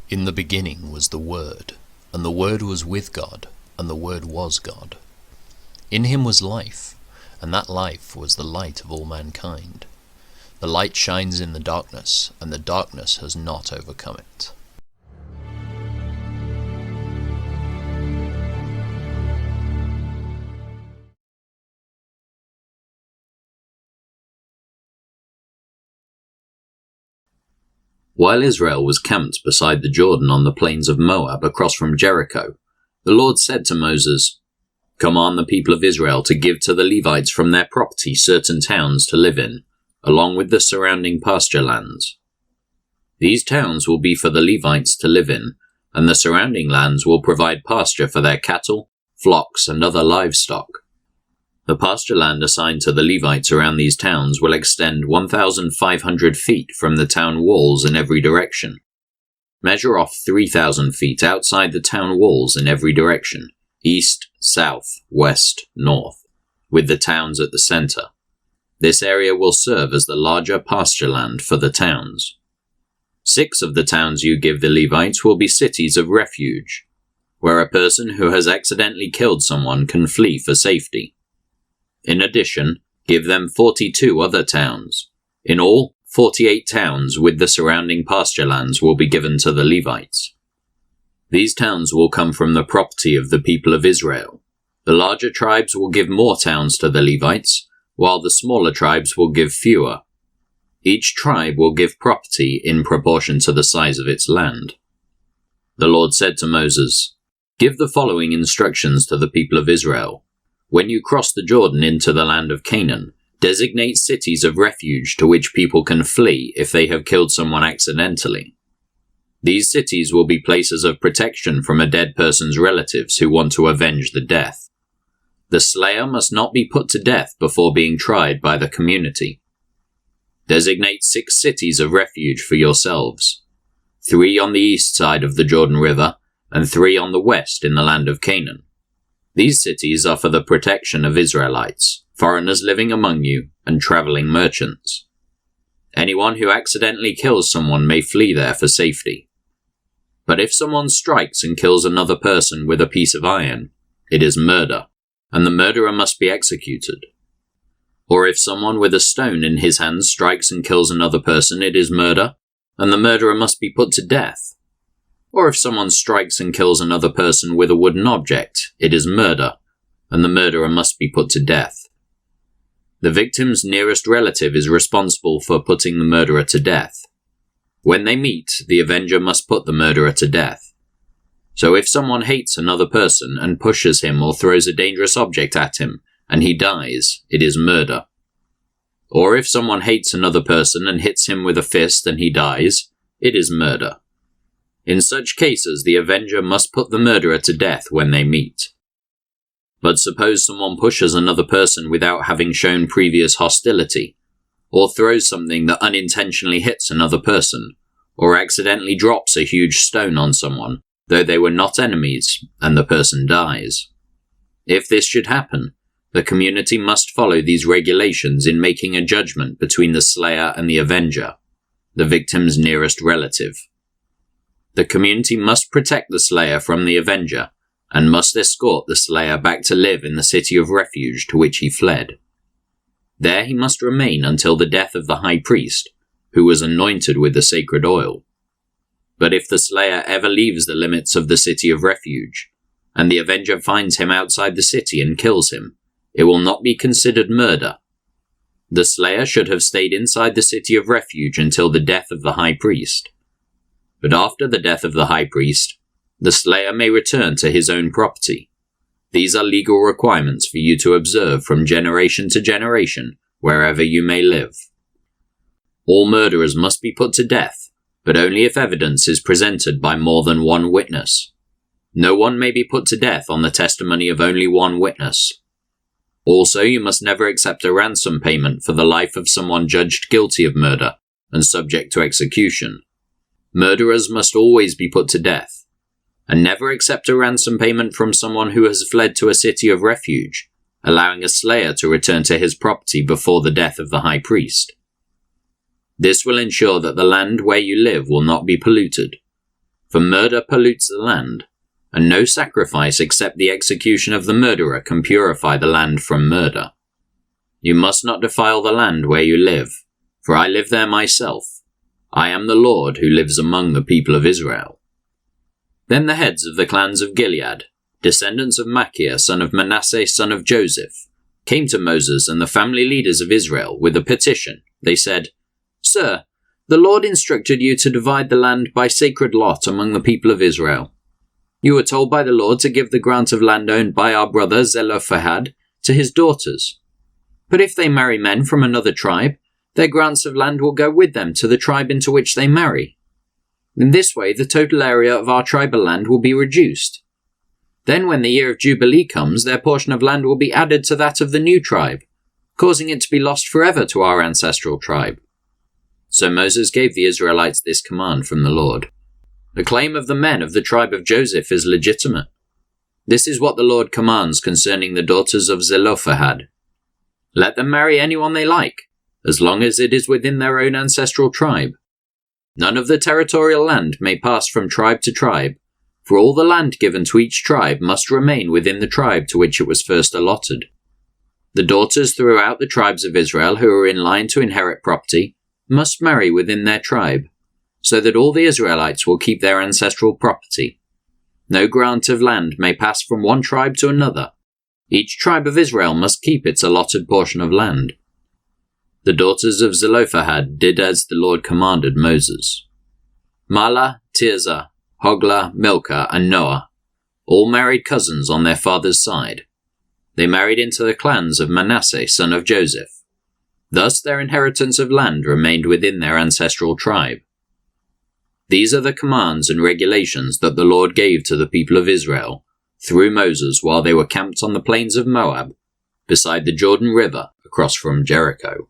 In the beginning was the Word, and the Word was with God, and the Word was God. In him was life, and that life was the light of all mankind. The light shines in the darkness, and the darkness has not overcome it. While Israel was camped beside the Jordan on the plains of Moab across from Jericho, the Lord said to Moses, "Command the people of Israel to give to the Levites from their property certain towns to live in, along with the surrounding pasture lands. These towns will be for the Levites to live in, and the surrounding lands will provide pasture for their cattle, flocks, and other livestock. The pasture land assigned to the Levites around these towns will extend 1,500 feet from the town walls in every direction. Measure off 3,000 feet outside the town walls in every direction, east, south, west, north, with the towns at the center. This area will serve as the larger pasture land for the towns. 6 of the towns you give the Levites will be cities of refuge, where a person who has accidentally killed someone can flee for safety. In addition, give them 42 other towns. In all, 48 towns with the surrounding pasture lands will be given to the Levites. These towns will come from the property of the people of Israel. The larger tribes will give more towns to the Levites, while the smaller tribes will give fewer. Each tribe will give property in proportion to the size of its land." The Lord said to Moses, "Give the following instructions to the people of Israel. When you cross the Jordan into the land of Canaan, designate cities of refuge to which people can flee if they have killed someone accidentally. These cities will be places of protection from a dead person's relatives who want to avenge the death. The slayer must not be put to death before being tried by the community. Designate 6 cities of refuge for yourselves, 3 on the east side of the Jordan River, and 3 on the west in the land of Canaan. These cities are for the protection of Israelites, foreigners living among you, and traveling merchants. Anyone who accidentally kills someone may flee there for safety. But if someone strikes and kills another person with a piece of iron, it is murder, and the murderer must be executed. Or if someone with a stone in his hand strikes and kills another person, it is murder, and the murderer must be put to death. Or if someone strikes and kills another person with a wooden object, it is murder, and the murderer must be put to death. The victim's nearest relative is responsible for putting the murderer to death. When they meet, the avenger must put the murderer to death. So if someone hates another person and pushes him or throws a dangerous object at him, and he dies, it is murder. Or if someone hates another person and hits him with a fist and he dies, it is murder. In such cases, the avenger must put the murderer to death when they meet. But suppose someone pushes another person without having shown previous hostility, or throws something that unintentionally hits another person, or accidentally drops a huge stone on someone, though they were not enemies, and the person dies. If this should happen, the community must follow these regulations in making a judgment between the slayer and the avenger, the victim's nearest relative. The community must protect the slayer from the avenger, and must escort the slayer back to live in the city of refuge to which he fled. There he must remain until the death of the high priest, who was anointed with the sacred oil. But if the slayer ever leaves the limits of the city of refuge, and the avenger finds him outside the city and kills him, it will not be considered murder. The slayer should have stayed inside the city of refuge until the death of the high priest. But after the death of the high priest, the slayer may return to his own property. These are legal requirements for you to observe from generation to generation, wherever you may live. All murderers must be put to death, but only if evidence is presented by more than one witness. No one may be put to death on the testimony of only one witness. Also, you must never accept a ransom payment for the life of someone judged guilty of murder and subject to execution. Murderers must always be put to death, and never accept a ransom payment from someone who has fled to a city of refuge, allowing a slayer to return to his property before the death of the high priest. This will ensure that the land where you live will not be polluted. for murder pollutes the land, and no sacrifice except the execution of the murderer can purify the land from murder. You must not defile the land where you live, for I live there myself. I am the Lord who lives among the people of Israel." Then the heads of the clans of Gilead, descendants of Machir son of Manasseh son of Joseph, came to Moses and the family leaders of Israel with a petition. They said, "Sir, the Lord instructed you to divide the land by sacred lot among the people of Israel. You were told by the Lord to give the grant of land owned by our brother Zelophehad to his daughters. But if they marry men from another tribe, their grants of land will go with them to the tribe into which they marry. In this way, the total area of our tribal land will be reduced. Then when the year of Jubilee comes, their portion of land will be added to that of the new tribe, causing it to be lost forever to our ancestral tribe." So Moses gave the Israelites this command from the Lord. The claim of the men of the tribe of Joseph is legitimate. This is what the Lord commands concerning the daughters of Zelophehad. Let them marry anyone they like, as long as it is within their own ancestral tribe. None of the territorial land may pass from tribe to tribe, for all the land given to each tribe must remain within the tribe to which it was first allotted. The daughters throughout the tribes of Israel who are in line to inherit property must marry within their tribe, so that all the Israelites will keep their ancestral property. No grant of land may pass from one tribe to another. Each tribe of Israel must keep its allotted portion of land. The daughters of Zelophehad did as the Lord commanded Moses. Mahlah, Tirzah, Hoglah, Milcah, and Noah, all married cousins on their father's side. They married into the clans of Manasseh son of Joseph. Thus their inheritance of land remained within their ancestral tribe. These are the commands and regulations that the Lord gave to the people of Israel through Moses while they were camped on the plains of Moab, beside the Jordan River across from Jericho.